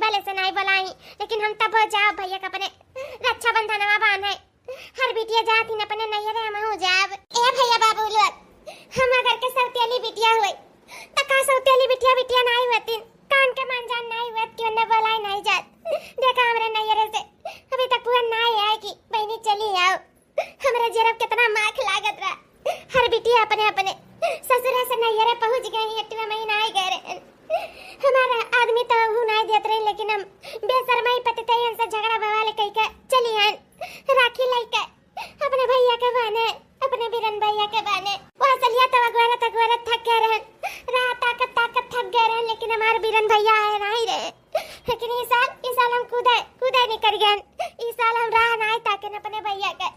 भले से नहीं बुलाई, लेकिन हम तब जाओ भैया का अपने रक्षाबंधन बांध है। हर बिटिया जाती न अपने नैयर हम हो जाब। ए भैया बाबू लोग हम अगर के सौतेली बिटिया हुई त का सौतेली बिटिया बिटिया नहीं होती, कान के मान जान नहीं होत, क्यों न बुलाई नहीं जात। देखा हमरे नैयर से अभी तक पूरा नहीं आए कि बहनी चली आओ। हमरे जरब कितना माख लागत रहा, हर बिटिया अपने अपने ससुरा से नैयर पहुंच गई, 8वां महीना आ गए। हमारा आदमी तो हूं नहीं देत रहे, लेकिन हम बेशरमाई पति तयन से झगड़ा बवाल कई के चली आन राखी लइके अपने भैया के बने, अपने बीरन भैया के बने। वहां चलिया तो अगवारा थक गए रहन, रात ताकत थक गए रहन, लेकिन हमारे बीरन भैया आए नहीं रहे। लेकिन इस साल हम कूदे नहीं कर गए। इस साल हम राह नहीं ताकन अपने भैया के,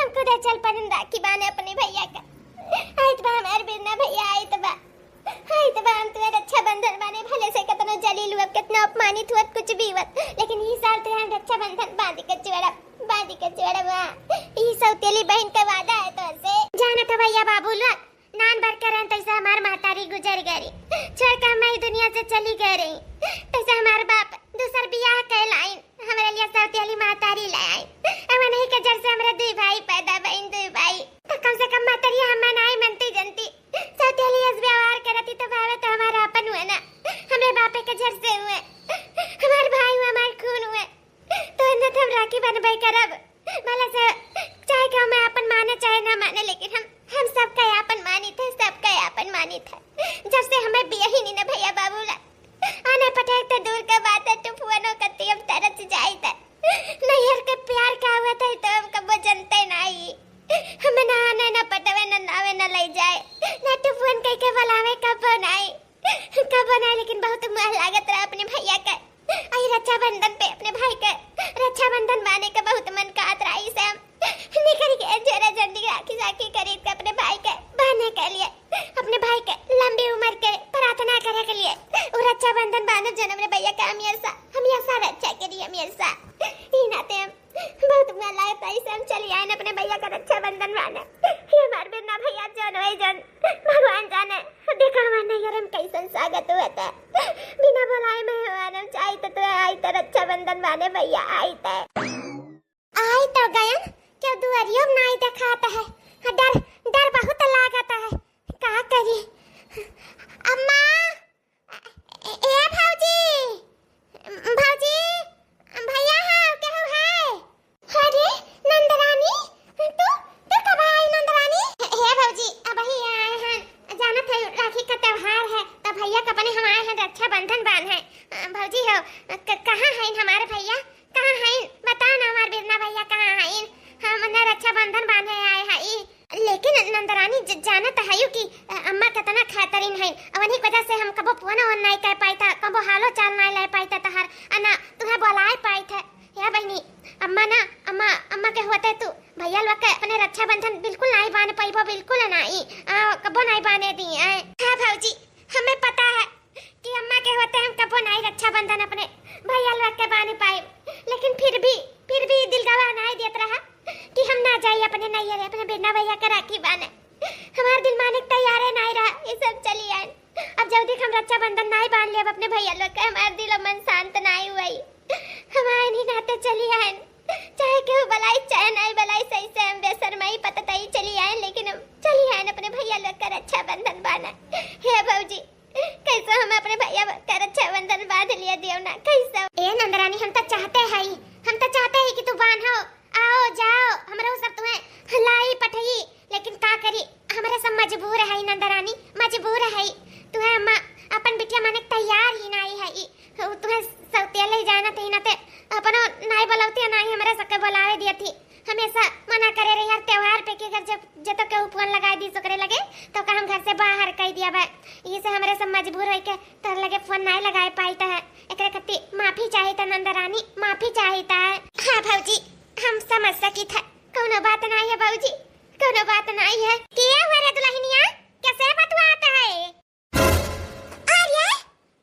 हम कूदे चल पड़न राखी बाने अपने भैया के। आइत बा हमारे बीरना भैया आइत बा हम तुझे रक्षाबंधन बाने भले से कितना जलील हुआ, कितना अपमानित हुआ, कुछ भी हुआ, लेकिन इस साल तुझे रक्षाबंधन बांध के चुड़ा ई सौतेली बहन का वादा है तो से जाना था भैया बाबू लोग। नान भर कर तैसे हमार महतारी गुजर गई, छोड़ कर मैं दुनिया से चली गई। तैसे हमारे बाप दूसर बियाह कहलाइन, हमारे लिए सौतेली महतारी लाइन। अब नहीं के जर से हमारे दो भाई पैदा बहन, दो भाई तो कम से कम महतारी हम नहीं मनती जनती। सौतेली इस व्यवहार करती तो भावे तो हमारा अपन हुए ना, हमारे बापे के जर से हुए, हमारे भाई हुए, हमारे खून हुए, तो इन्हें हम राखी बंधवाई करब भले से चाहे कि मैं अपन माने चाहे ना माने, लेकिन हम सबका यापन मानी थे, सबका यापन मानी था। जब से हमें बिया ही नहीं ना भैया बाबू ला आने पटे तो दूर का बात है, तू फुआनो कत्ती हम तरस जाई था। नैहर के प्यार का हुआ था तो हम कबो जनते नहीं, हमें ना आने ना पटवे ना नावे ना ले जाए ना तू फोन कह के बुलावे कबो नहीं, लेकिन बहुत मुँह लागत रहा अपने भैया का। आई रक्षाबंधन पे अपने भाई का रक्षाबंधन माने का बहुत मन का आत रही से हम निकल गए जरा जल्दी राखी खरीद के अपने भाई के बांधने के लिए, अपने भाई के लंबी उम्र के प्रार्थना करे के लिए। और रक्षाबंधन बांधो जन्म रे भैया का हमेशा रक्षा करिए हमेशा। ई नाते हम बहुत मन लगता है हम चली आए अपने भैया का रक्षाबंधन बांधने। ये हमारे बिना भैया जन वही जन भगवान जाने देखा हमारे नैयर हम कैसन स्वागत हुआ था, बिना बुलाए में हम चाहे तो आई तो रक्षाबंधन बांधे भैया आई तो गया क्या दुआरियों नहीं दिखाता है, डर बहुत लागता है, क्या करी। अम्मा ए भौजी भैया हाँ क्या है। अरे नंदरानी तू कब आई नंदरानी। हे भौजी अब ही आए हैं, जाना था राखी का त्योहार है तो भैया का बने हम आए हैं रक्षाबंधन बांधे। भौजी हो कहाँ हैं हमारे भैया, कहाँ हैं बताओ ना, हमारे बिरना भैया कहाँ हैं, हमने रक्षाबंधन बांधे आए हैं। लेकिन नंदरानी जाना तो है कि अम्मा कितना खातरीन है, वही वजह से हम कबो फोन नहीं कर पाई था, कबो हालो चाल नहीं ले पाई था, तहर अना तुम्हें बुलाए पाई थे। या बहनी अम्मा के होते तू भैया लोग के अपने रक्षाबंधन बिल्कुल नहीं बांध पाइबो, बिल्कुल नहीं कबो नहीं बांधे दिए। हाँ भौजी हमें पता है कि अम्मा के होते हम कबो नहीं रक्षाबंधन अपने भैया लोग के बांध पाए, लेकिन फिर भी दिल गवाह नहीं देत रहा कि हम ना जाइए अपने नैयर अपने बिना भैया का राखी बांधे। हमारे दिल माने तैयार है नहीं रहा, ये सब चली आए। अब जब तक हम रक्षाबंधन नहीं बांध लिया अपने भैया लोग का, हमारे दिल और मन शांत नहीं हुई, हमारे नहीं नाते चली आए, चाहे क्यों बलाई चाहे नहीं बलाई, सही से हम बेशरमाई पता ही चली आए, लेकिन हम चली आए अपने भैया लोग का रक्षाबंधन बांधे। हे भौजी कैसे हम अपने भैया का रक्षाबंधन बांध लिया दियो ना कैसे। ए नंदरानी हम तो चाहते हैं कि तू बांधो, आओ जाओ हमरा सब तुम्हें लाई पठई, लेकिन का करी हमारे सब मजबूर है नंदरानी, मजबूर है। तुम्हें अम्मा अपन बिटिया माने तैयार ही नहीं है, तुम्हें सौतेले जाना थी ना ते अपनो नहीं बुलाती नहीं हमारे सबके बुलावे दिया थी, हमेशा मना करे रही हर त्योहार पे कि जब तक के फोन लगा दी सोकरे लगे तो का हम घर से बाहर कह दिया बा, ये से हमारे सब मजबूर होई के तोर लगे फोन नहीं लगाए पाई त है। एकरे कति माफी चाहिए त नंदरानी, माफी चाहिए त। हां भौजी हम समझ सकी था, कोनो बात नहीं है भौजी, कोनो बात नहीं है। किया हुआ रे दुल्हनिया कैसे बतवाता है। अरे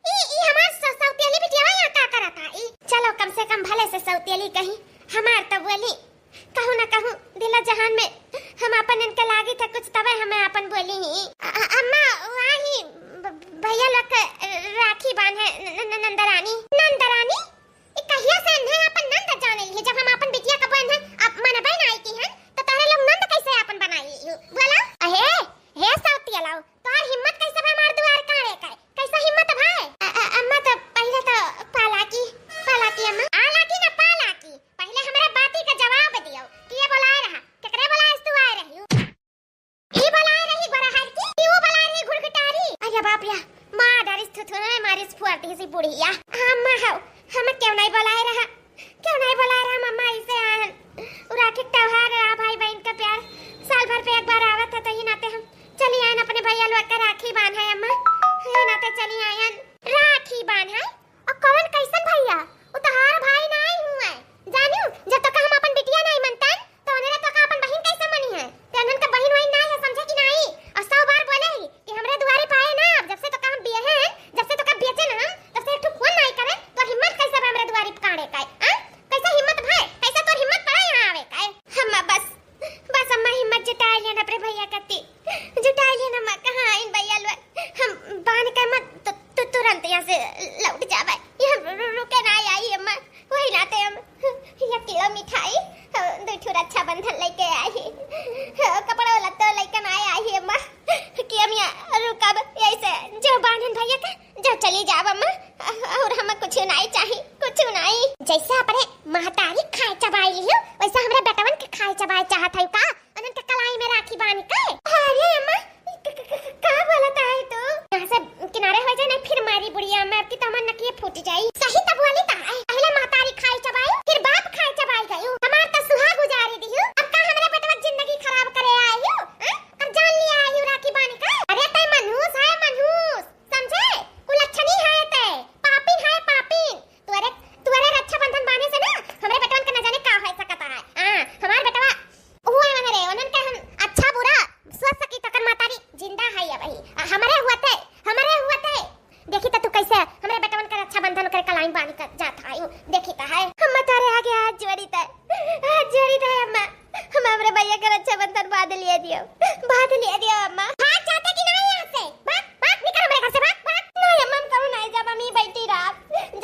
ई हमार सौतेली बिटिया यहाँ का करता है। चलो कम से कम भले से सौतेली कहीं, हमार तो बोली कहूँ ना कहूँ दिल जहान में हम अपन इनके लागी था कुछ तब हमें अपन बोली ही। अम्मा वही भैया लोग राखी बांधे नंदरानी अम्मा हो हम क्यों नहीं बुलाए रहा, क्यों नहीं बुलाए रहा मम्मा इसे आन राखी त्योहार रहा, भाई बहन का प्यार साल भर पे एक बार आवत है, तो ही नाते हम चली आए अपने भैया लोग का राखी बांधा है अम्मा, ही नाते चली आए राखी बांधा। और कौन कैसन भैया वो तो हार भाई नहीं हुआ है जानू, जब तक हम अपन बिटिया नहीं मनता तो उन्हें तो का अपन बहन कैसे मनी है, तो उन्हें का बहन वही नहीं है, समझे कि नहीं। और 100 बार बोले ही कि हमरे दुआरे पाए ना, जब से तो का हम बिए हैं, जब से तो का बेचे ना हम, तब से एक ठो फोन नहीं करे तो हिम्मत कैसे बा हमरे दुआरे काढ़े का, कैसा हिम्मत भाई, कैसा तो हिम्मत पड़ा यहां आवे का। हम बस अम्मा हिम्मत जुटा लिया अपने भैया कती, जुटा लिया ना मैं कहां इन भैया लोग हम बांध के मत तो तुरंत यहां से लौट जावे, ये रुके ना आई अम्मा, वही लाते हम 1 किलो मिठाई 2 ठो रक्षाबंधन लेके आई, कपड़ा वाला तो लेके ना आई अम्मा कि हम यहाँ रुकब ऐसे जो बांधन भैया का जो चली जाव अम्मा, और हमें कुछ नहीं चाहिए, कुछ नहीं। जैसे अपने महतारी खाए चबाई लियो वैसा हमरा बेटवन के खाए चबाई चाहत है का, अनंत कलाई में राखी बांध के। अरे अम्मा का बोलत है तू, यहां से किनारे हो जाए नहीं फिर मारी बुढ़िया मैं आपकी तमन्ना नकिए फूट जाई। सही तो बोली ता है, पहले महतारी खाए चबाई फिर बाप खाए चबाई गयो, हमार तो सुहाग गुजारी दियो, अब का हमरा बेटवा जिंदगी खराब करे आयो, अब जान लिया आयो राखी बांध के। अरे तै मनहूस है मनहूस, समझे कुलच्छनी है तै, पापिन है पापिन, तुअरे रक्षाबंधन बांधे से ना हमरे बेटवन के न जाने का हो सकता है। हां हमार बेटवा हुआ है रे, उनन के हम अच्छा बुरा सोच सकी तकर महतारी जिंदा है या वही हमारे हुआते देखी तो तू कैसे हमरे बेटवन का रक्षाबंधन कर कलाई बांध कर जाता है, देखी तो है हम तारे आगे हाथ जोड़ी ता अम्मा, हम हमरे भैया का रक्षाबंधन बांध लिया दियो अम्मा। भाग जाते कि नहीं यहां से, भाग निकल हमरे घर से, भाग नहीं अम्मा हम कहूं नहीं जा, मम्मी बैठी रह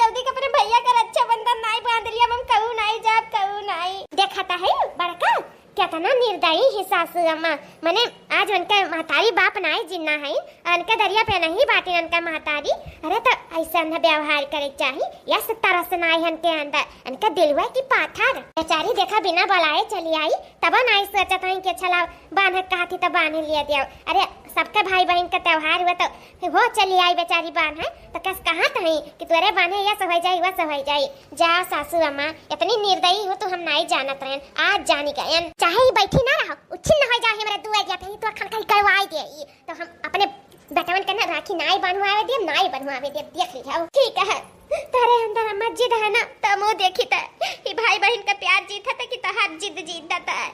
जल्दी के अपने भैया का रक्षाबंधन नहीं बांध लिया, हम कहूं नहीं जा, कहूं नहीं। देखा ता है बड़का क्या था ना निर्दयी ही सासू अम्मा, माने आज उनका महतारी बाप नहीं जिन्ना है, उनका दरिया पे नहीं बाटी उनका महतारी, अरे तो ऐसा न व्यवहार करे चाहिए, यस तरह से नहीं उनके अंदर उनका दिल हुआ कि पाथर बेचारी देखा बिना बुलाए चली आई, तब नहीं सोचा था कि चला बांध कहा थी तो बांध लिया दिया। अरे सबका भाई बहन का त्योहार हुआ तो वो चली आई बेचारी बांध है, तो कस कहा था कि तुरे बांधे या सब हो जाए वह सब हो जाए। जाओ सासू अम्मा इतनी निर्दयी हो तो हम नहीं जानत रहे, आज जानी गए, चाहे ही बैठी ना रहो उछिल न हो जाए हमारे दुआरिया पे तो खनखन करवाई दे, तो हम अपने बेटवन के ना राखी नाई बनवावे दे, नाई बनवावे दे, देख लिया ठीक है। तारे अंदर अम्मा जिद है ना तमो देखी था कि भाई बहन का प्यार जीता था कि तहार जिद जीतता है,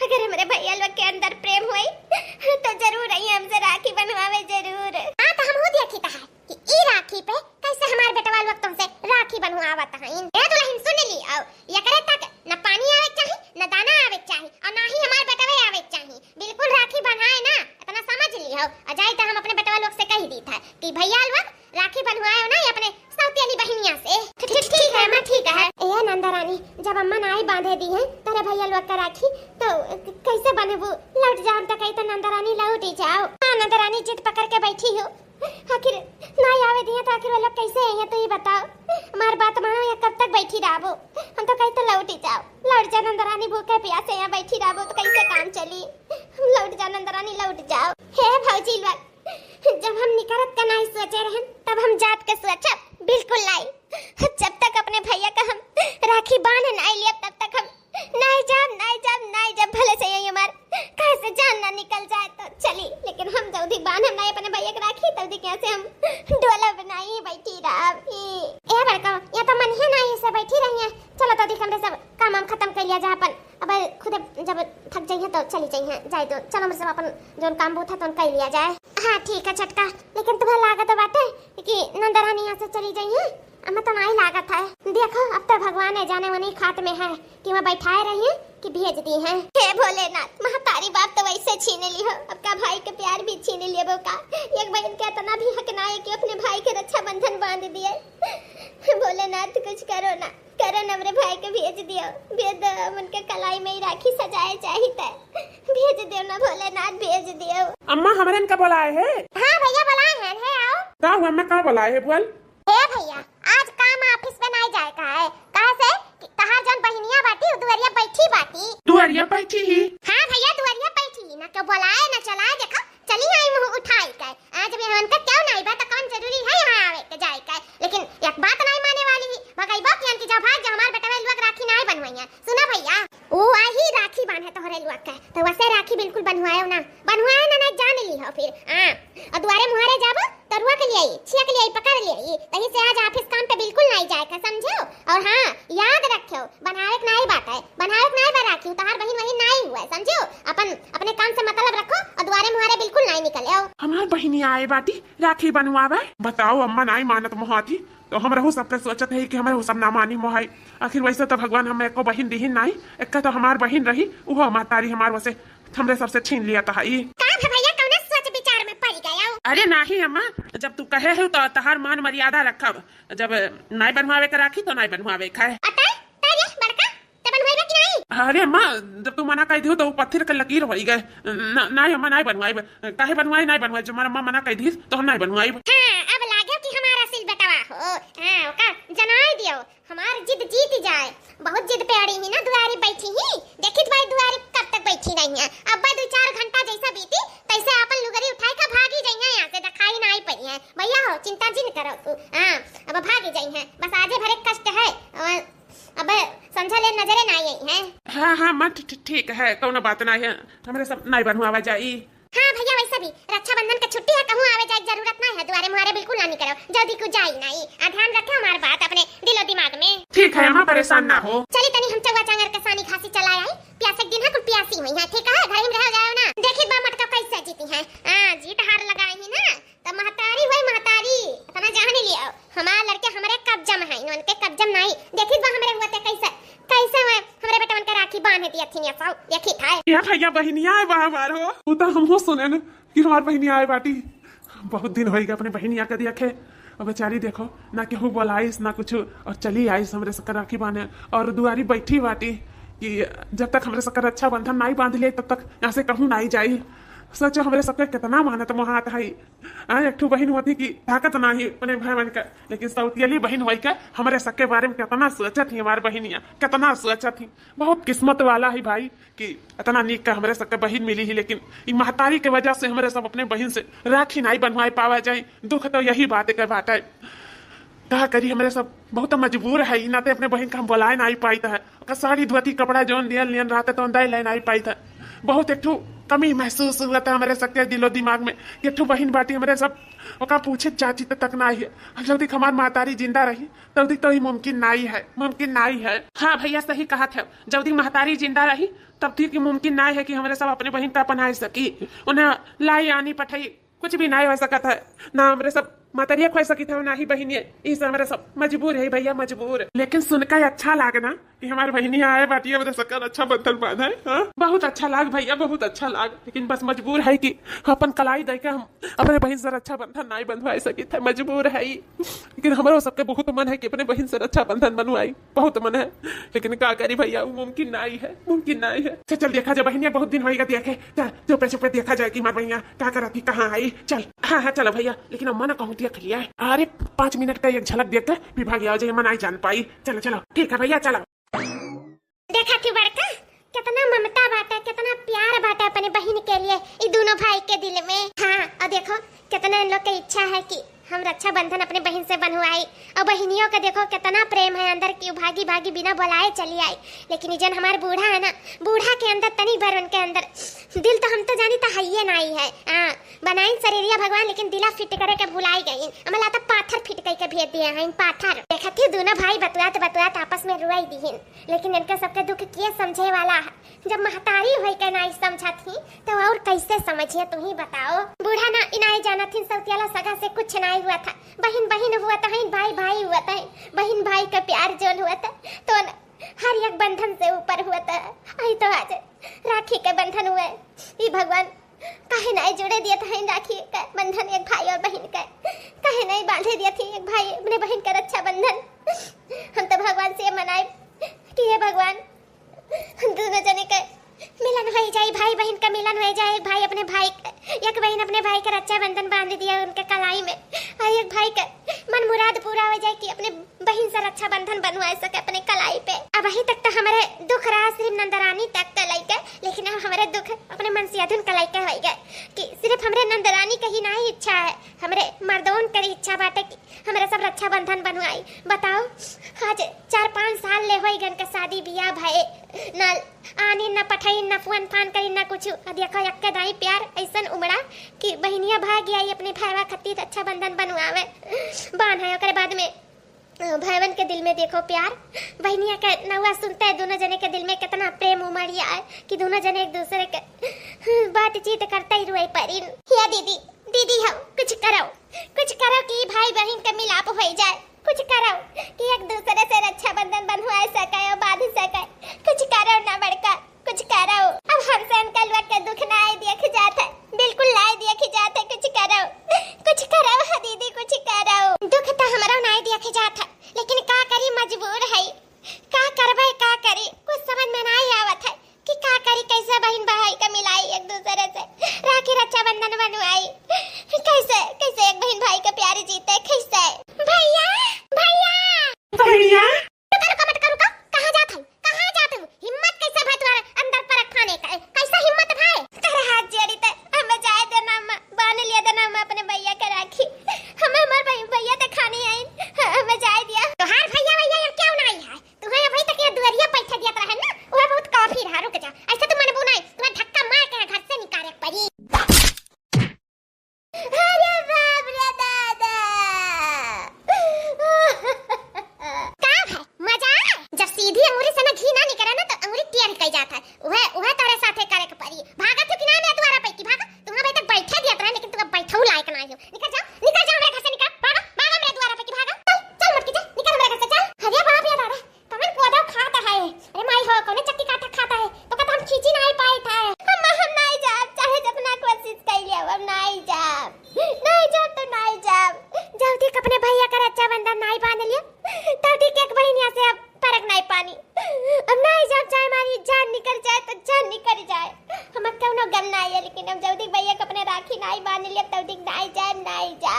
अगर हमारे भैया लोग के अंदर प्रेम हुई तो जरूर आई हमसे राखी बनवावे जरूर। हां तो हम हो देखी था कि ई राखी पे कैसे हमारे बेटवा लोग तुमसे राखी बनवावत हैं, ए दुल्हन सुन ली आओ ये करे तक न पानी आवे चाहिए न दाना आवे चाहिए और ना ही हमारे बेटवे आवे चाहिए, बिल्कुल राखी बनाए ना इतना समझ लियो। अजाई तो हम अपने बेटवा लोग से कह दी था कि भैया लोग राखी बनवाए ना अपने सौती वाली बहनिया से। ठीक है मैं ठीक है। ए नंदा रानी जब अम्मा नाई बांधे दी है तेरे भैया लोग का राखी तो कैसे बनेबू, लौट जाओ तो कही तो नंदा रानी लौट ही जाओ। हां नंदा रानी जिद पकड़ के बैठी हो, आखिर नाई आवे दी है तो आखिर वो लोग कैसे है तो ये बताओ, हमार बात मानो या कब तक बैठी रहबो, हम तो कही तो लौट ही जाओ, लौट जा नंदा रानी भूखे प्यासे यहाँ बैठी रहबो तो कैसे काम चली, लौट जा नंदा रानी लौट जाओ। हे भौजी लोग जब हम निकलत का नहीं सोचे रहन तब हम जात के सोचा बिल्कुल नहीं, जब तक अपने भैया का हम राखी बांध नहीं लिया तब तक हम नहीं जब भले से यही हमार कैसे जान ना निकल जाए तो चली, लेकिन हम जल्दी बांध हम नहीं अपने भैया की राखी तल्दी कैसे हम डोला बनाई बैठी रही। ए बड़का ये तो मन ही नहीं से बैठी रही है, चलो तो दिख हमरे सब काम हम खत्म कर लिया जा अपन, अब खुद जब थक जाइए तो चली जाइए जाए तो चलो हमरे सब अपन जोन काम बूथा तो कर लिया जाए। हां ठीक है छटका, लेकिन तुम्हें लागत बाटे कि नंदा रानी यहाँ से चली जाइए, हमें तो नहीं लागत है, देखो अब तो भगवान है जाने वही खात में है कि मैं बैठाए रही है कि भेज दी है। हे भोलेनाथ महतारी बाप तो वैसे छीन ली हो, अब का भाई के प्यार भी छीन लिए वो का, एक बहन के इतना भी हक ना है कि अपने भाई के रक्षाबंधन बांध दिए। भोलेनाथ कुछ करो ना हमरे भाई के भेज दियो, भेज दो उनके कलाई में ही राखी सजाए चाहिए, भेज दियो ना भोलेनाथ भेज दियो। अम्मा हमरे का बुलाए है? हां भैया बुलाए हैं, है आओ। का हुआ अम्मा का बुलाए है बोल? ए भैया आज काम ऑफिस में नहीं जाए का है, कहां से कहां जन बहनिया बाटी दुआरिया बैठी बाटी। दुआरिया बैठी ही? हां भैया दुआरिया बैठी ना क्यों बुलाए ना चलाए, देखो चली आई मुंह उठाई के, आज भी उनका क्यों नहीं बात काम जरूरी है यहाँ आवे के जाए के, लेकिन एक बात नहीं माने और हाँ याद रखियो बनावक नहीं बात है, बनावक नहीं बा राखी तहार बहिन वही नहीं हुआ समझो। अपन अपने काम से मतलब रखो और दुआरे मुहारे बिल्कुल नहीं निकले हो। हमार बहिनी आए बाटी राखी बनवावे। बताओ अम्मा नहीं मानत मोहाती तो हम रहू सबके सोचत है कि हमें वो सब ना मानी मोहाई। आखिर वैसे तो भगवान हमें एको बहिन दीहिन नहीं, एक तो हमार बहिन रही वो मातारी हमार वैसे हमरे सबसे छीन लिया था। भैया कौन सोच विचार में पड़ गया हो? अरे नहीं अम्मा, जब तू कहे हो तो तहार मान मर्यादा रखब। जब नहीं बनवावे के राखी तो नहीं बनवावे खाए। अरे अम्मा जब तू मना कह दी तो पत्थर के लकीर हो गए। नहीं अम्मा नहीं बनवाई, काहे बनवाई नहीं बनवाई, जब अम्मा मना कह दी तो हम नहीं बनवाई। अब लागे कि हमारा सिल बेटवा हो। ओका जनाई दियो हमार जिद जीत जाए। बहुत जिद पे अड़ी ही ना दुआरी बैठी ही, देखित भाई दुआरी कब तक बैठी नहीं है। अब 2-4 घंटा जैसा बीती तैसे अपन लुगरी उठाई का भागी जाइए यहाँ से, दिखाई नहीं पड़ी है। भैया हो चिंता जिन करो तू, अब भागी जाइए बस आजे भरे कष्ट है। अब समझा ले नजरे नहीं आई है। हाँ हाँ माँ ठीक है, कौन बात नहीं है, हमारे सब नहीं बनवावा जाई। हाँ भैया वैसा भी रक्षाबंधन का छुट्टी है, कहूँ आवे जाए जरूरत नहीं है। दुआरे मुहारे बिल्कुल ना निकलो, जल्दी कुछ जाई नहीं। ध्यान रखे हमारी बात अपने दिलो दिमाग में। ठीक है अम्मा परेशान ना हो। चलिए तनी हम चौवा चांगर के सानी खासी चला आई। प्यासे दिन है कुछ प्यासी हुई है, ठीक है घर में रह जाओ ना। देखिए बा मटका कैसे जीती है। जीत हार लगाई है ना तो महतारी हुई महतारी इतना जान लियो। हमारे लड़के हमारे कब्जा में है, उनके कब्जा नहीं। देखिए बा हमारे हुआ कैसे कैसे हुए हमारे बेटा मन के राखी बांध दिया थी ये सब देखी था। या भैया बहनिया आए बा हमार हो, वो तो हमहु सुने न कि हमार बहनिया आए बाटी। बहुत दिन होई गए अपने बहनिया के देखे। अब बेचारी देखो ना केहू बोलाइस ना कुछ, और चली आइस हमरे सकर राखी बांधे और दुआरी बैठी बाटी कि जब तक हमरे सकर अच्छा बंधन नहीं बांध ले तब तक यहाँ से कहूँ नहीं जाई। सोचो हमरे सबके कितना मानत मोहात है। एक ठू बहन होती कि ताकत नहीं अपने भाई बहन का, लेकिन सौतियली बहन होई के हमारे सबके बारे में कितना सोचत थी हमारी बहनिया, कितना सोचत थी। बहुत किस्मत वाला है भाई कि इतना नीक का हमारे सबके बहन मिली ही। लेकिन महतारी के वजह से हमारे सब अपने बहन से राखी नहीं बनवाई पावा जाए। दुख तो यही बात के बात है, क्या करी हमारे सब बहुत मजबूर है। ना तो अपने बहन का हम बुलाए नहीं पाई था, साड़ी धोती कपड़ा जो लियन लियन रहता तो दे ले नहीं पाई था। बहुत एक कमी महसूस हुआ था हमारे सबके दिलो दिमाग में। एक बहन बाटी हमारे सब ओका पूछे चाची तक ना है। जब तक हमारी महतारी जिंदा रही तब तक तो ही मुमकिन नहीं है, मुमकिन नहीं है। हाँ भैया सही कहा था, जब तक महतारी जिंदा रही तब तक मुमकिन नहीं है कि हमारे सब अपने बहन का अपना सकी। उन्हें लाई आनी पठाई कुछ भी नहीं हो सकता है, ना हमारे सब मातरिया खोई सकी था ना ही बहनिया। इस हमारे सब मजबूर है भैया मजबूर। लेकिन सुनकर अच्छा लागना कि हमारी बहनिया आए बाटी हमारे सकर अच्छा बंधन बांधा है। हाँ? बहुत अच्छा लाग भैया बहुत अच्छा लाग, लेकिन बस मजबूर है कि अपन कलाई दे के हम अपने बहन से अच्छा बंधन नहीं बंधवा सकी थे, मजबूर है। लेकिन हमारे सबके बहुत मन है कि अपने बहन से अच्छा बंधन बनवाई, बहुत मन है। लेकिन क्या करी भैया वो मुमकिन नहीं है, मुमकिन नहीं है। चल देखा जाए बहनिया, बहुत दिन होगा देखे। चल चुपे चुपे देखा जाए कि हमारी बहनिया क्या कर रही कहाँ आई। चल हाँ हाँ चलो भैया, लेकिन अम्मा ना कहूँ देख लिया। अरे 5 मिनट का एक झलक देख कर विभाग आ जाए, नहीं जान पाई। चलो चलो ठीक है भैया चलो। देखा क्यों बड़का कितना ममता बात है, कितना प्यार बात है अपने बहन के लिए ये दोनों भाई के दिल में। हाँ और देखो कितना इन लोग की इच्छा है कि हम रक्षा बंधन अपने बहन से बनवाई। और बहनियों का देखो कितना प्रेम है अंदर की, भागी भागी बिना बुलाए चली आई। लेकिन जन हमारे बूढ़ा है ना, बूढ़ा के अंदर तनी भर उनके अंदर दिल तो हम तो जानी तो है नहीं है। बनाई शरीरिया भगवान लेकिन दिला फिट करे के भुलाई गई। हमें लाता पाथर फिट करके भेज दिए हैं पाथर। देखा थी दोनों भाई बतुआत आपस में रुआई दीहिन, लेकिन इनके सबके दुख किए समझे वाला है। जब महतारी हुई के नहीं समझा थी तो और कैसे समझिए तुम ही बताओ। बूढ़ा ना इनाई जाना थी सौतियाला सगा से कुछ नहीं हुआ था, बहन बहन हुआ था, भाई भाई हुआ था, बहन भाई का प्यार जोन हुआ था तो हर एक बंधन से ऊपर हुआ था। आई तो आज राखी के बंधन हुए, ये भगवान कहे नहीं जुड़े दिया था राखी का बंधन एक भाई और बहन का, कहे नहीं बांधे दिया थी एक भाई अपने बहन का रक्षा बंधन। हम तो भगवान से मनाए कि हे भगवान दोनों जने का मिलन हो जाए, भाई बहन का मिलन हो जाए। भाई अपने भाई एक बहन अपने भाई का रक्षा बंधन बांध दिया उनके कलाई में, और एक भाई का मन मुराद पूरा हो जाए कि अपने बहन से रक्षा बंधन बनवा सके अपने कलाई पे। अब अभी तक तो हमारे दुख रहा सिर्फ नंदरानी तक कलाई का, लेकिन अब हमारे दुख अपने मन से अधुन कलाई का हो गए कि सिर्फ हमारे नंदरानी का ही नहीं इच्छा है, हमारे मर्दों की इच्छा बाटे कि हमारे सब रक्षा बंधन बनवाई। बताओ आज 4-5 साल ले हो गन का शादी बियाह भाई, न आनी न पठाई न फोन फान करी न कुछ। देखो यक्का दाई प्यार ऐसन उमड़ा कि बहनिया भाग आई अपने भाईवा खत्ती रक्षा बंधन बनवावे बांध है। ओकरे बाद में भाईवन के दिल में देखो प्यार, बहनिया का नवा सुनते हैं दोनों जने के दिल में कितना प्रेम उमड़ आए कि दोनों जने एक दूसरे के बातचीत करते ही रुए परिन। या दीदी दीदी हम कुछ करो कि भाई बहन का मिलाप हो जाए, कुछ करो कि एक दूसरे से रक्षाबंधन बंधवा सके और बांध सके, कुछ करो ना बड़का, कुछ करो। अब हमसे अंकल के दुख ना आए देख जाते, बिल्कुल लाए देख जाते, कुछ करो हाँ दीदी कुछ करो। दुख तो हमारा नहीं देख जाता, लेकिन का करी मजबूर है, का करबे का करी कुछ समझ में नहीं आवत है कि का करी, कैसे बहन भाई का मिलाई एक दूसरे से, राखी रक्षाबंधन बनवाई, कैसे कैसे एक बहन भाई का प्यार जीते, कैसे। भैया बहनिया रुको, कहाँ जात हूँ, हिम्मत कैसे भाई तुम्हारे अंदर पर खाने का, कैसा हिम्मत भाई, तेरे हाथ जोड़ी ते हमें जाए देना, बांध लिया देना अपने भैया के राखी, हमें हमारे भैया ते खाने आई, हमें जाए दिया तो हार भैया क्यों नहीं है, तुम्हें अभी तक ये दुआरिया पैसा दिया रहा है ना, वो बहुत काफी रहा, रुक जा, ऐसा तो मन बुनाई तुम्हें धक्का मार के घर से निकाले पड़ी। अरे बाप रे दादा का है मजा आ रहा है, जब सीधी अंगूरी से ना घी ना निकले ना तो अंगूरी टेढ़ कई जाता है, वह तारे साथे करे के पड़ी। भागा तो कि ना मैं द्वारा पे की भागा, तुम अभी तक बैठे दिया रहा, लेकिन तुम बैठऊ लायक नहीं हो, निकल जाओ मेरे घर से, निकल भागा मेरे द्वारा पे की भागा, चल मटकी जा, निकल मेरे घर से चल। अरे बाप रे दादा कौन कोदा खाता है, अरे माई हो कौन चक्की काटा खाता है, तो कहता हम खींची नहीं पाए था, हम नहीं जा, चाहे जितना कोशिश कर लिया हम नहीं जा तो नहीं जा, जब तक अपने भैया का रक्षाबंधन नहीं बांध लिया तब तक एक बहनिया से अब फर्क नहीं पानी, अब नहीं जा, चाहे हमारी जान निकल जाए तो जान निकल जाए, हमें क्यों गम नहीं है, लेकिन अब जब तक भैया का अपने राखी नहीं बांध लिया तब तक नहीं जा।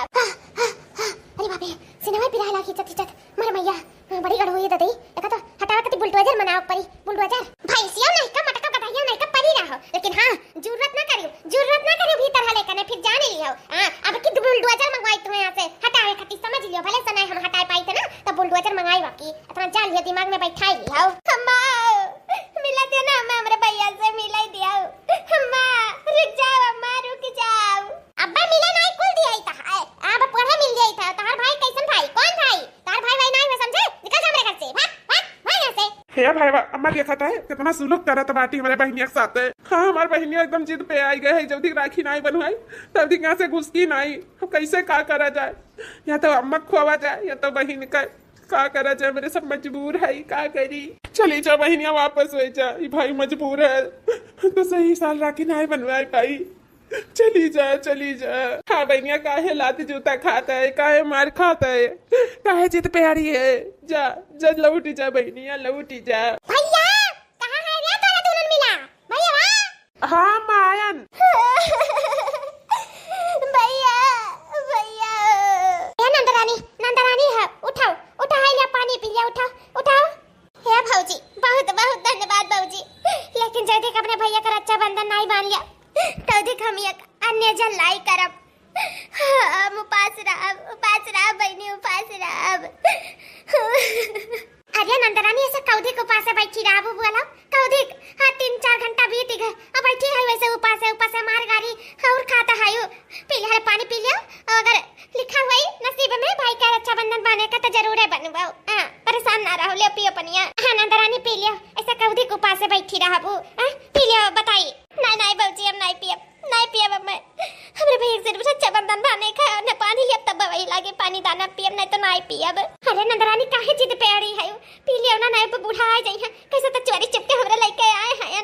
अरे बाप रे सिनेमा पिराला खींचत मर मैया बड़ी गड़ हुई ददी, देखा तो हटावा कति बुलडोजर मनाओ परी, बुलडोजर भैंसिया नहीं का मटका गधाइया नहीं का परी रहो, लेकिन हां जरूरत ना करियो भीतर हले कने फिर जाने लियो, हां अब की बुलडोजर मंगवाई तुम्हें यहां से हटावे खातिर, समझ लियो भले सनाई हम हटाए पाई थे ना तब बुलडोजर मंगाई बाकी इतना जान लियो दिमाग में बैठाई लियो। अम्मा मिला दे ना, मैं हमरे भैया से मिलाई दिया, अम्मा रुक जाओ, अब्बा मिले नहीं कुल दिया ही था, अब पढ़े मिल जाई था, तार भाई कैसन भाई, कौन भाई, तार भाई नहीं है समझे, निकल जा मेरे घर से, भाग यहां से। हे भाई अम्मा देखा था कितना सुलूक करत बाटी हमारे बहनिया के साथ है। हाँ हमारे बहनिया एकदम जिद पे आई गए है, जब तक राखी नहीं बनवाई तब तक यहाँ से घुसकी नहीं, कैसे का करा जाए, या तो अम्मा खोवा जाए या तो बहन का करा जाए, मेरे सब मजबूर है, का करी, चली जा बहनिया वापस हो जा, भाई मजबूर है तो सही साल राखी नहीं बनवाई पाई, चली जा। हाँ बहनिया काहे लाती जूता खाता है, काहे मार खाता है, काहे जिद पे आ रही है, जा लौटी जा बहनिया, लौटी जा। भैया कहाँ है रे, तोरा दोनों मिला भैया वाह। हाँ मायन भैया नंदरानी है, उठाओ लिया पानी पी लिया, उठाओ। हे भौजी बहुत धन्यवाद भौजी, लेकिन जब तक अपने भैया का रक्षाबंधन नहीं बांध लिया तब तक हम एक अन्य जल लाई करब, हम उपास रह बहनी उपास रह। अरे नंदरानी ऐसा कौधिक उपास है बैठी रहा वो बोला कौधिक, हाँ 3-4 घंटा बीत गए अब बैठी है वैसे उपास है मार गारी और खाता है यू, पी लिया पानी पी लिया, अगर लिखा हुआ नसीब में भाई का रक्षाबंधन बने का तो जरूर है बनवाओ, हाँ परेशान ना रहो, ले पियो पनिया। हाँ नंदरानी पी लिया, ऐसा कौधिक उपास से बैठी रहा वो, पी लिया बताइए। नहीं बहूजी हम नहीं पियब मैं, हमरे भैया सिर्फ रक्षाबंधन बने का न पानी लिया तब वही लागे पानी दाना पियब, नहीं तो नहीं पियब। अरे नंदरानी काहे जिद पे अड़ी है, पी लियो ना, नहीं तो बूढ़ा आ जाई है, कैसे तो चोरी चुपके हमरे लेके आए हैं,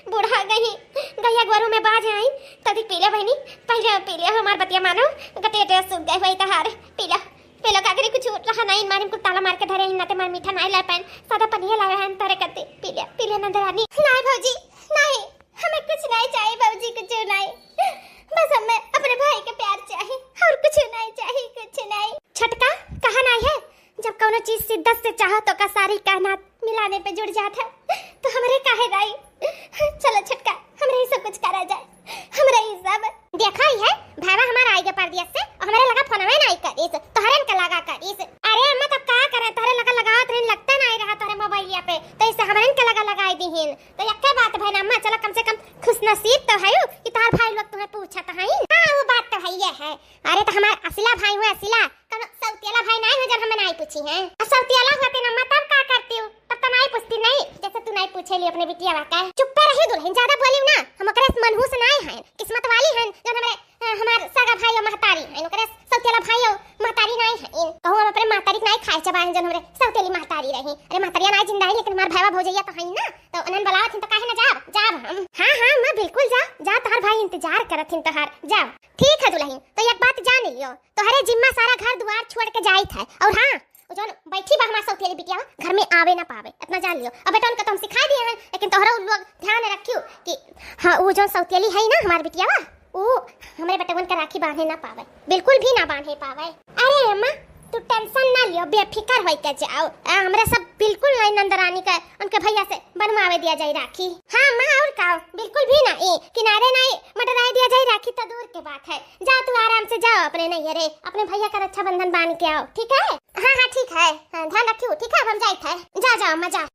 बूढ़ा गैया गोरू में बाज आई तभी पी ले बहनी, पहले पी लिया हमार बतिया मानो गते सूख गए वही तहार, पी लो कागरी कुछ रहा नहीं, मारे को ताला मार के धरे हिन्ना ते मार मीठा नहीं ला पाए, सादा पनिया लावे हैं तारे करते, पी लिया नंदरानी। नहीं भौजी नहीं, हमें कुछ नहीं चाहिए भौजी, कुछ नहीं, बस हमें अपने भाई का प्यार चाहिए और कुछ नहीं चाहिए, कुछ नहीं। छटका कहा नहीं है, जब कोनो चीज शिद्दत से चाहो तो का सारी कायनात मिलाने पे जुड़ जाता है, तो हमरे काहे राई, चलो छटका हमरे ही सब कुछ करा जाए, हमरे ही सब देखा ही है भावा हमारा आएगा परदेश से, और हमारे लगा फोन में नहीं करीस, तोहरे का लगा करीस, अरे अम्मा तब का करे, तोहरे लगा लगावत रही लगता नहीं रहा तोहरे मोबाइल पे, तो इसे हमारे का लगा लगाई दीहिन, तो यक्का बात भाई अम्मा, चलो कम से कम खुशनसीब तो है कि तार भाई लोग तुम्हें पूछत है, हां वो बात तो है ये है। अरे तो हमारा असिला भाई हुआ, असिला कनो सौतेला भाई नहीं है जब हमें नहीं पूछी हैं। सौतियाला होते ना मैं तब का करती हूँ, तब तो नहीं पूछती नहीं, जैसे तू नहीं पूछेली अपने बिटिया का। चुप पे रही दुल्हन, ज्यादा बोली ना, हम ओकरे मनहूस नहीं हैं, किस्मत वाली हैं जो हमार सगा भाई और महतारी हैं, ओकरे सौतियाला भाई और महतारी नहीं हैं। कहूँ हम अपने महतारी नहीं खाए चबाएं जो हमरे सौतेली महतारी रही। अरे महतारिया नहीं जिंदा है, लेकिन हमार भाईवा भौजैया तो है ना, तो उन्हन बुलावत हन तो काहे ना जाब जाब हम। हां मैं बिल्कुल जा तोहर भाई इंतजार करत हन तोहार, जाओ। ठीक है दुल्हन, तो एक बात जान लियो, तोहरे जिम्मा सारा घर द्वार छोड़ के जाइत है। और हां जो बैठी बा हमार सौतेली बिटिया घर में आवे ना पावे, इतना जान लियो। अब बेटा उनका तो हम सिखा दिए हैं, लेकिन तोहरा लोग ध्यान रखियो कि हां वो जो सौतेली है ना हमार बिटिया वो हमारे बेटवन का राखी बांधे ना पावे, बिल्कुल भी ना बांधे पावे। अरे अम्मा तू टेंशन ना लियो, बेफिक्र होई के जाओ, हमरा सब बिल्कुल नहीं नंदरानी का उनके भैया से बनवावे दिया जाए राखी। हां मां और का बिल्कुल भी नहीं, किनारे नहीं मटराए दिया जाए राखी तो दूर के बात है। जा तू आराम से जाओ अपने नैहरे, अपने भैया का रक्षाबंधन बांध के आओ, ठीक है? हां ठीक है, ध्यान रखियो, ठीक है? हम जाइत है, जा मजा।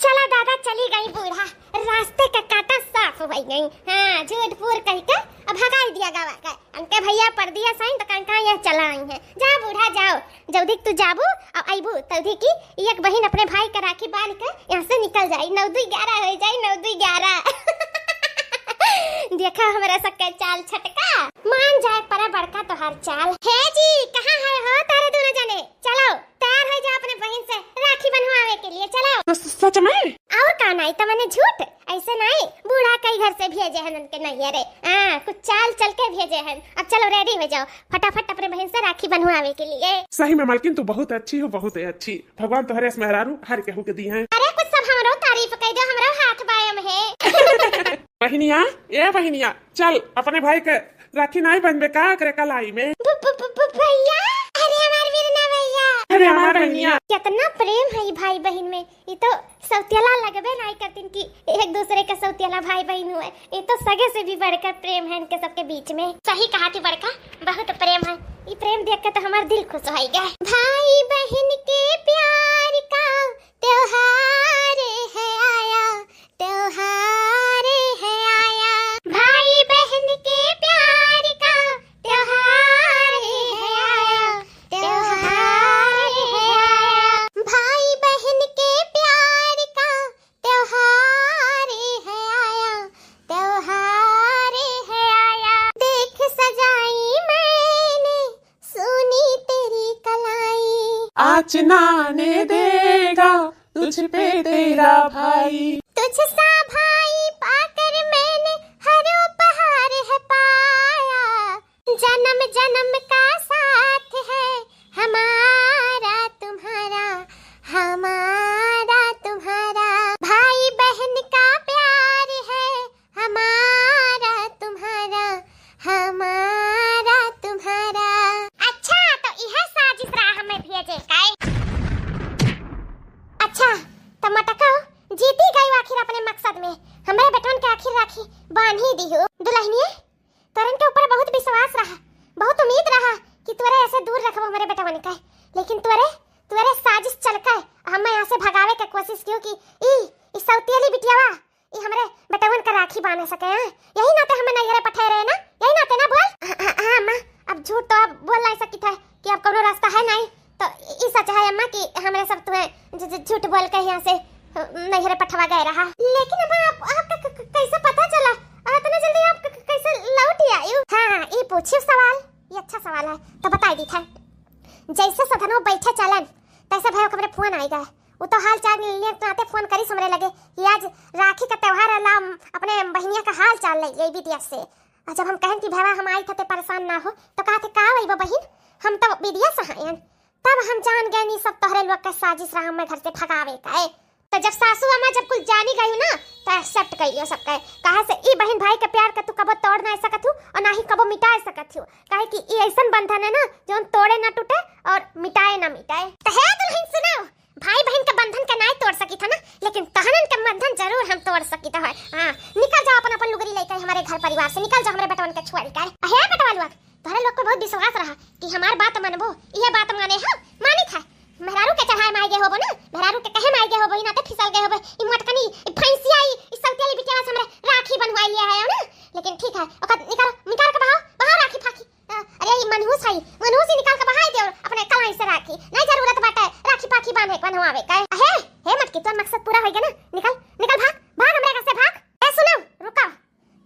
चला दादा चली गई बूढ़ा, रास्ते का कांटा साफ हो गई। हाँ झूठपुर कह के अब भगा दिया गावा का, उनके भैया पर दिया साइन तो कांका यह चला आई है। जा बूढ़ा जाओ, जल्दी तू जाबू और आईबू तल्दी की एक बहन अपने भाई का राखी बांध के यहाँ से निकल जाई, 9-2-11 हो जाई, 9-2-11। देखा हमारा सबका चाल छटका, मान जाए पर बड़का तो हर चाल है जी। कहाँ है हो तारे दोनों जने, चलो तैयार हो जा अपने बहन से राखी बनवावे के लिए, चलो। सच में? और का नहीं तो मैंने झूठ ऐसे नहीं, बूढ़ा कई घर से भेजे हैं उनके नैहरे, कुछ चाल चल के भेजे हैं। अब चलो रेडी हो जाओ, फटाफट अपने बहन से राखी बनवावे के लिए। सही में मालकिन तू बहुत अच्छी हो, बहुत अच्छी, भगवान तुम्हारे मेहरारू हर केहू के दी हैं। अरे कुछ सब हमरो तारीफ कह दो, हमरो हाथ बायम है। बहनिया ए बहनिया चल अपने भाई के राखी नहीं बनबे का करे कलाई में। भैया अरे हमार वीरना भैया, अरे हमार बहनिया कितना प्रेम है भाई बहन में, ये तो सौतियाला लगबे नहीं करतीन कि एक दूसरे के सौतियाला भाई बहन हुए, ये तो सगे से भी बढ़कर प्रेम है इनके सबके बीच में। सही कहा थी बड़का, बहुत प्रेम है, ये प्रेम देख के तो हमारा दिल खुश हो गया। भाई बहन के प्यार का त्योहार है आया, त्योहार है आया, भाई बहन के प्यार का त्योहार है आया, त्योहार है आया, भाई बहन के प्यार का त्योहार है आया, त्योहार है आया। देख सजाई मैंने सुनी तेरी कलाई, आज नाने देगा तुझ पे तेरा भाई, तुझसा भाई पाकर मैंने हर उपहार है पाया, जन्म जन्म का साथ है हमारा तुम्हारा, हमारा तुम्हारा, भाई बहन का प्यार है हमारा तुम्हारा, हमारा तुम्हारा। अच्छा तो यह साजिश रहा हमें भेजे काय। अच्छा तो मटका जीती गई आखिर अपने मकसद में, हमारे बेटवन के आखिर राखी बांध ही दी हो। दुल्हनिया तोरन के ऊपर बहुत विश्वास रहा, बहुत उम्मीद रहा कि तोरे ऐसे दूर रखबो हमारे बेटवन के, लेकिन तोरे साजिश चलकर हम यहाँ से भगावे के कोशिश कियो कि ई सौतियली बिटियावा ई हमारे बेटवन का राखी बांध सके। यही नाते हमें नैहरे पठाए रहे ना, यही नाते ना बोल। हाँ अम्मा अब झूठ तो अब बोल नहीं सकती था कि अब कोनो रास्ता है नहीं, तो ई सच है अम्मा कि हमारे सब तुम्हें झूठ बोल के यहाँ से नैहरे पठवा गए रहा। लेकिन अम्मा आपका कैसे पता चला इतना जल्दी आप कैसे लौट आई? हाँ ये पूछियो सवाल, ये अच्छा सवाल है तो बता दी था। जैसे सधनो बैठे चलन तैसे भाई हमरे फोन आई गए, वो तो हाल चाल लिए नाते फोन करी समरे लगे कि आज राखी का त्योहार है, अपने बहनिया का हाल चाल ले ये विद्या से। जब हम कहन कि भाई हम आई थे परेशान ना हो तो कहते का वही बहन हम तो विद्या सहायन, तब हम जान गए नहीं सब तोहरे लोग का साजिश रहा हमें घर से भगावे का। तो जब सासू अम्मा जब कुछ जानी गई ना तो एक्सेप्ट करियो सबका, कहा से ई बहन भाई के प्यार का तू कबो तोड़ ना सकत हूँ और ना ही कबो मिटा सकत हूँ, काहे कि ई ऐसा बंधन है ना जो तोड़े ना टूटे और मिटाए ना मिटाए। तो है दुल्हन सुनाओ, भाई बहन के बंधन का नहीं तोड़ सकी था ना, लेकिन तहनन के बंधन जरूर हम तोड़ सकी था। हाँ निकल जाओ अपन अपन लुगरी लेकर हमारे घर परिवार से, निकल जाओ हमारे बेटवन के छोड़ के। है बेटवा लोग तोहरे लोग को बहुत विश्वास रहा कि हमार बात मानबो, ये बात माने हो मानी था। मेहरारू के चढ़ाए मार गए होबो ना, मेहरारू के कहे मार गए होबो, ई नाते फिसल गए होबो, ई मटकनी ई फैंसिया ई सौतेली बिटिया से हमरे राखी बनवाई लिया है ना। लेकिन ठीक है ओकर निकाल के बहाओ राखी फाकी। अरे ये मनहूस है, मनहूस ही निकाल के बहाई दे अपने कलाई से राखी, नहीं बनवावे का है। हे मटकी तो मकसद पूरा हो गया ना, निकल निकल भाग भाग हमरे घर से भाग। ए सुनो रुका,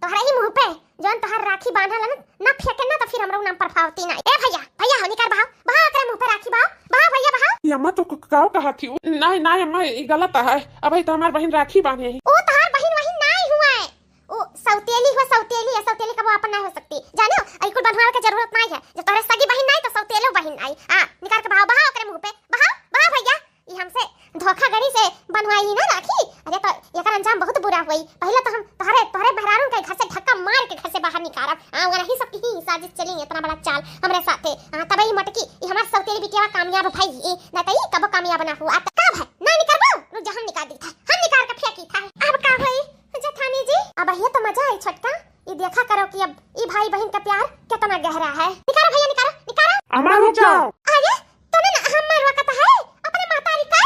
तोहरा ही मुंह पे जौन तोहर राखी बांधल ना फेंके ना तो फिर हमरो नाम पर फावती ना। ए भैया भैया हो निकल भाग भाग करे मुंह पे राखी भाग भैया भाग। ये अम्मा तो काऊ कहा थी? नहीं नहीं अम्मा ये गलत है। अब तो हमार बहन राखी बांधे है। ओ तोहर बहन वही नहीं हुआ है, ओ सौतेली हुआ, सौतेली है, सौतेली कब अपन नहीं हो सकती जानो। आई कुल बनवावे के जरूरत नहीं है, जब तोहरे सगी बहन नहीं तो सौतेलो बहन नहीं। आ निकाल के भाव करे मुंह पे भाव भैया। ये हमसे धोखाधड़ी से बनवाई ना राखी। अरे तो एकर अंजाम बहुत बुरा हुई। पहले तो हम तोहरे बहरारून के घर से धक्का मार के घर से बाहर निकालब। वना ही सब की साजिश चली, इतना बड़ा चाल हमरे साथे। तब ही मटकी ये हमार सौतेली बिटिया कामयाब भई ना तई कब कामयाब ना हुआ। का भाई ना निकालबो रुक जा, हम निकाल दी था, हम निकाल के फेंकी था। अब का होई जठानी जी? अब ये तो मजा आई छोटका, ये देखा करो कि अब ये भाई बहन का प्यार कितना गहरा है। निकालो भैया निकालो निकालो। अम्मा रुक जाओ। अरे तूने हमर वक्त है अपने मातारी का।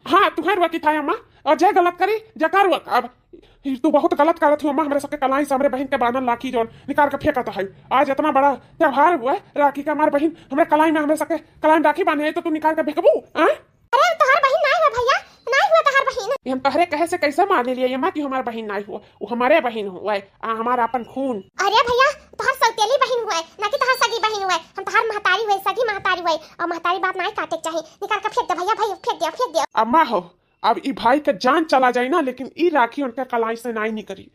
हाँ तुम्हारे वकी था अम्मा, और जय गलत करी जकार वक। अब तू बहुत गलत करत हो अम्मा। हमरे सबके कलाई से हमरे बहन के बांधल राखी जोन निकाल के फेंकत है। आज इतना बड़ा त्योहार हुआ है राखी का, हमारे बहन हमरे कलाई में हमरे सबके कलाई में राखी बांधे है तो तू निकाल के फेंकबू? अरे तोहर बहन नहीं हुआ भैया, नहीं हुआ तोहर बहन। हम तोहरे कहे से कैसे मान लिए अम्मा कि हमारे बहन नहीं हुआ? वो हमारे बहन हुआ है, हमारा अपन खून। अरे भैया तोहर सौतेली बहन हुआ है ना कि तोहर सगी बहन हुआ है। हम तोहर महतारी हुए, सगी महतारी हुए, और महतारी बात नहीं काटे चाहिए। निकाल के फेंक दे भैया, भाई फेंक दे। अम्मा हो अब ई भाई का जान चला जाए ना, लेकिन ई राखी उनके कलाई से नहीं निकली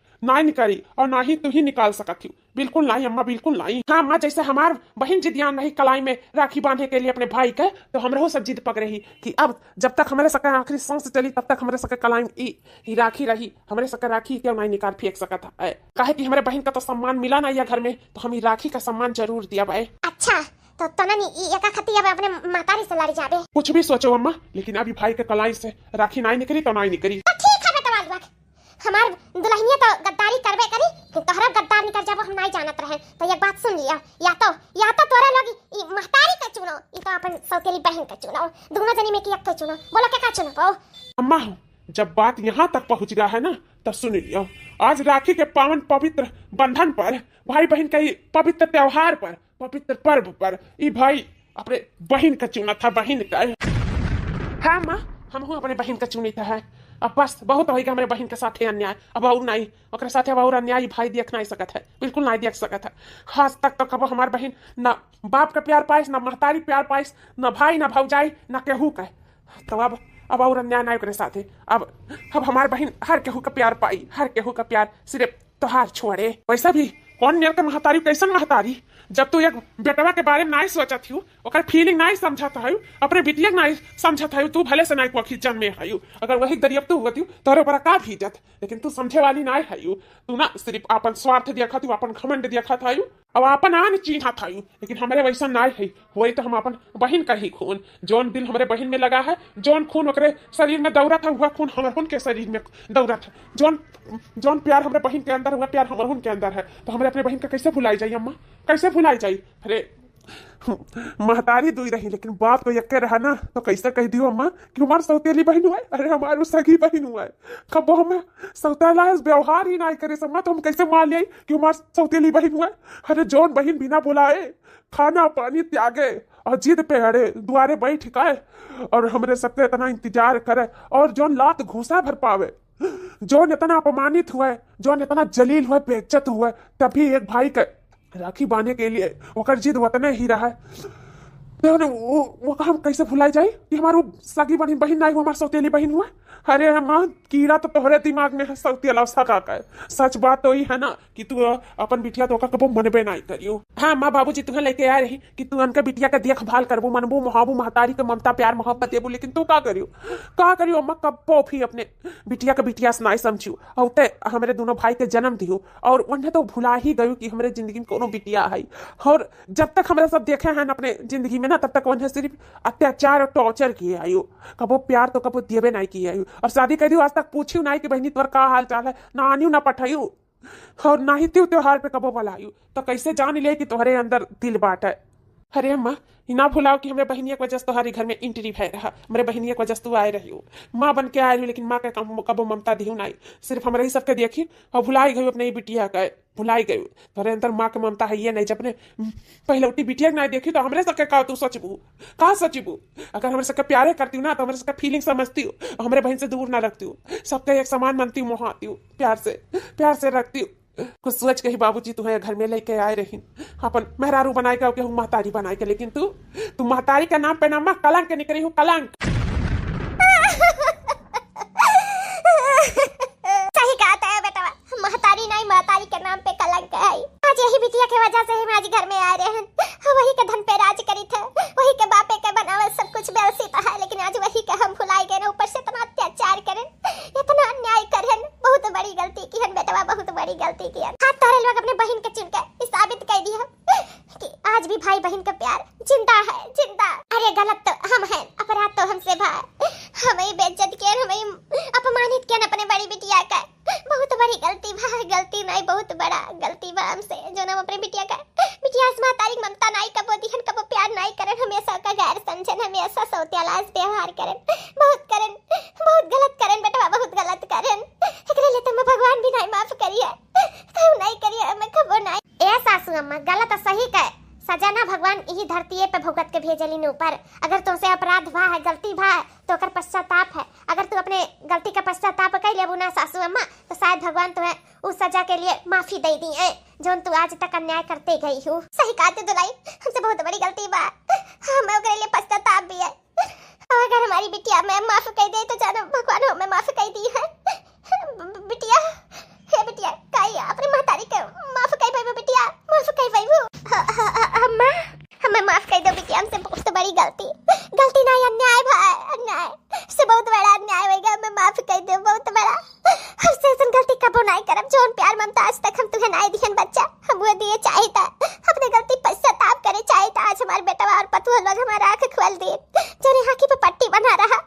और ना ही तू ही निकाल सकती। बिल्कुल नहीं अम्मा, बिल्कुल नहीं। हाँ अम्मा, जैसे हमार बहन जिदियान नहीं कलाई में राखी बांधे के लिए अपने भाई का, तो हमरो सब जिद पक रही कि अब जब तक हमारे सके आखिरी सांस चली तब तक हमारे सके कलाई में ई राखी रही। हमारे सके राखी क्यों नहीं निकाल फेंक सकता है? काहे कि हमारे बहन का तो सम्मान मिला ना ये घर में, तो हम ई राखी का सम्मान जरूर दिया भाई। अच्छा तो तननी ये का खती अब अपने मातारी से लड़ जाबे। कुछ भी सोचो अम्मा, लेकिन अभी भाई के कलाई से राखी नहीं निकली तो नहीं निकली। तो ठीक है बेटा वाल हमार दुल्हनिया तो गद्दारी करबे करी, तोहरा गद्दार निकल जाबो हम नहीं जानत रहे। तो एक बात सुन लिया, या तो तोरा लोग ई महतारी का चुनो, ई तो अपन सौतेली बहन का चुनो, दोनों जनी में की एक का चुनो। बोलो क्या चुनो पाओ? अम्मा जब बात यहाँ तक पहुँच गया है ना, तो सुन लियो। आज राखी के पावन पवित्र बंधन पर, भाई बहन के पवित्र त्योहार पर, पवित्र पर्व पर ई भाई अपने बहन का चुना था, बहन का। हाँ माँ हम अपने बहन का चुनी था है। अब बस बहुत होगा हमारे बहन के साथ अन्याय, अब और नहीं ओकरे साथ अब और अन्याय भाई देख नहीं सकत है, बिल्कुल नहीं देख सकत है। खास तक तो कब हमार बहन ना बाप का प्यार पाइस, ना महतारी प्यार पाइस, ना भाई ना भौजाई ना केहू का। तो अब और अन्याय नहीं करे साथ। अब हमार बहन हर केहू का प्यार पाई, हर केहू का प्यार सिर्फ तोहार छोड़े। वैसा भी कौन नियर के महतारी कैसन महतारी, जब तू एक बेटवा के बारे में नहीं सोचत हूँ, ओकर फीलिंग नहीं समझत हूँ, अपने बिटिया नहीं समझत हूँ, तू भले से नहीं को जन्म में हूँ। अगर वही दरियब तू होती तोरे ऊपर का भीजत, लेकिन तू समझे वाली नहीं हूँ। तू ना सिर्फ अपन स्वार्थ देखत हूँ, अपन घमंड देखत हूँ, अब अपन आन चिन्हत हूँ। लेकिन हमारे वैसा नहीं है, वही तो हम अपन बहन का ही खून, जौन दिल हमारे बहन में लगा है, जौन खून ओकरे शरीर में दौड़त है, वह खून हमारे के शरीर में दौड़त है। जौन प्यार हमारे बहन के अंदर हुआ, प्यार हमारे के अंदर है। तो हमारे अपने बहन का कैसे भुलाई जाइए अम्मा, कैसे भुलाई जाइए? अरे महतारी दुई रही लेकिन बात तो यक्के रहा ना, तो कैसे कह दियो अम्मा कि हमारे सौतेली बहन हुआ है? अरे हमारे सगी बहन हुआ है, कब वो हमें सौतेला व्यवहार ही नहीं करे सम्मा, तो हम कैसे मान लिया कि हमारे सौतेली बहन हुआ है? अरे जौन बहन बिना बुलाए खाना पानी त्यागे और जिद पे अड़े दुआरे बैठ गए और हमरे सबके इतना इंतजार करे, और जौन लात घूसा भर पावे, जौन इतना अपमानित हुआ है, जौन इतना जलील हुआ, बेइज्जत हुआ, तभी एक भाई का राखी बांधने के लिए ओकर जिद वतने ही रहा है। वो हम कैसे भुलाई जाए कि हमारे सगी बहन नहीं, वो हमारे सौतेली बहन हुआ? अरे माँ कीड़ा तो तोहरे दिमाग में है, सौतेला सका का। सच बात तो ही है ना कि तू अपन बिटिया तो कबो मनबे नहीं करियो। हाँ माँ बाबूजी तुम्हें लेके आए रही कि तू उनके बिटिया का देखभाल करबू, मनबू महाबू महतारी के ममता प्यार मोहब्बत देबू, लेकिन तू का करियो अम्मा? कब्बो भी अपने बिटिया का बिटिया से नहीं समझियो, और ते हमारे दोनों भाई के जन्म दियो, और उन्हें तो भुला ही गयो कि हमारे जिंदगी में कोनो बिटिया है। और जब तक हमारे सब देखे हैं अपने जिंदगी में ना, तब तक उन्हें सिर्फ अत्याचार और टॉर्चर किए आयु, कबो प्यार तो कबो देवे नहीं किए आयु, और शादी कर दी आज तक पूछियो नहीं कि बहनी तोर का हाल चाल है, ना आनियो ना पठाइयो, और ना ही त्योहार पे कबो बुलायू। तो कैसे जान ले कि तुम्हारे अंदर दिल बाट है? अरे अम्मा ना भुलाओ कि हमारे बहनिया की वजह से तुम्हारे घर में इंट्री भय रहा, हमारे बहनिया की वजह से तू आए रही हो, माँ बन के आए रही, लेकिन माँ का कबो ममता दी नहीं, सिर्फ हमारे ही सबके देखी और भुलाई गई अपने बिटिया का, भुलाई गई तुम्हारे अंदर माँ की ममता है ये नहीं। जब अपने पहले बिटिया नहीं देखी तो हमारे सबके कहा तू सोचबू, कहा सोचबू, अगर हमारे सबके प्यारे करती हूँ ना तो हमारे सबका फीलिंग समझती हूँ, हमारे बहन से दूर ना रखती हूँ, सबके एक समान मानती हूँ, मोहाती हूँ, प्यार से रखती हूँ। कुछ सोच के ही बाबूजी तुम्हें घर में लेके आए रही, अपन मेहरारू बनाए के महतारी बनाए के, लेकिन तू महतारी का नाम पे ना माँ कलंक के निकली हूँ, कलंक। सही कहा है बेटा, महतारी नहीं महतारी के नाम पे कलंक है। आज यही बिटिया के वजह से हम आज घर में आ रहे हैं, वही के धन पे राज करी थे, वही के बापे के बनावल सब कुछ व्यवस्थित है, लेकिन आज वही के हम भुलाई गए, ऊपर से इतना अत्याचार करें, इतना अन्याय करें, बहुत बड़ी गलती की है बेटा, बहुत बड़ी गलती की है। हाथ तोड़े लोग अपने बहन के चुन के साबित कर दिया कि आज भी भाई बहन का प्यार जिंदा है, जिंदा। अरे गलत तो हम हैं, अपराध तो हमसे भाई, हमें बेइज्जत किया, हमें अपमानित किया अपने बड़ी बिटिया का, बहुत बड़ी गलती भाई, गलती नहीं बहुत बड़ा गलती बा हमसे, जो ना अपने बिटिया का बिटिया महतारी ममता नहीं कबो दिहन, कबो प्यार नहीं करन, हमेशा का गैर समझन, हमेशा सौतेलाज व्यवहार करन, बहुत गलत करन बेटा, बहुत गलत करन, एकरे लिए तो मैं भगवान भी नहीं माफ करिए, कब नहीं करिए, मैं कबो नहीं। ए सासू अम्मा गलत सही कहे, सजा ना भगवान यही धरती पे भुगत के भेजलिन ऊपर, अगर तुमसे अपराध भा है, गलती भा है तो कर पश्चाताप है, अगर तू अपने गलती का पश्चाताप कर लेबू ना सासू अम्मा तो शायद भगवान तुम्हें उस सजा के लिए माफी दे दी है जो तू आज तक अन्याय करते गई हो। सही कहते दुलाई, हमसे बहुत बड़ी गलती बा, हमें ओकरे लिए पश्चाताप भी है, और अगर हमारी बिटिया में माफ कर दे तो जानो भगवान हमें माफ कर दी है। बिटिया हे बिटिया काई अपनी महतारी के माफ कर भाई, बिटिया माफ कर भाई, अम्मा हमें माफ कर दो बिटिया, हमसे बहुत बड़ी गलती नहीं, अन्याय भाई, अन्याय से बहुत बड़ा अन्याय होगा, हमें माफ कर दो, बहुत बड़ा, हमसे ऐसी गलती कबो नहीं करब, जो प्यार ममता आज तक हम तुम्हें नहीं दिहन बच्चा, हम वो दिए चाहे था, अपने गलती पश्चाताप करे चाहे था, आज हमारे बेटा और पतुआ लोग हमारा आंख खोल दिए, जो यहाँ की पे पट्टी बना रहा,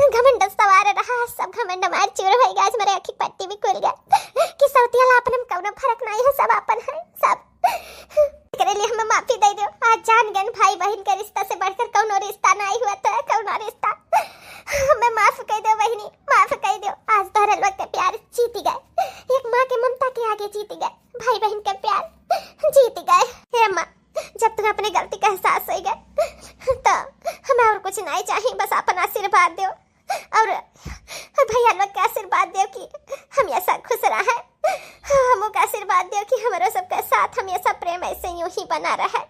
घमंड सवार रहा, सब घमंड हमारे चूर हो गया, आज हमारे आंखी पट्टी भी खुल गया, कि सौतिया लापन में कौनो फर्क नहीं है, सब अपन है, सब करे लिए हमें माफी दे दो, आज जान गए भाई बहन के रिश्ता से बढ़कर कौनो रिश्ता नहीं हुआ तो कौनो रिश्ता, हमें माफ कर दो बहनी, माफ कर दो, आज तोहरे लोग के प्यार जीत गए, एक माँ के ममता के आगे जीत गए, भाई बहन के प्यार जीत गए। हे माँ जब तुम्हें अपनी गलती का एहसास हो गया तो हमें और कुछ नहीं चाहिए, बस अपना आशीर्वाद दो और भैया लोग का आशीर्वाद दो कि हम ऐसा खुश रहे, हम का आशीर्वाद दो कि हमारे सबके साथ हमेशा प्रेम ऐसे यूं ही बना रहे,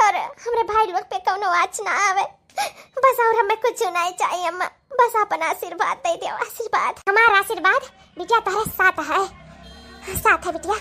और हमारे भाई लोग पे कोनो आँच ना आवे, बस और हमें कुछ नहीं चाहिए अम्मा, बस अपना आशीर्वाद दे दो, आशीर्वाद, हमारा आशीर्वाद बिटिया तुम्हारे साथ है बिटिया।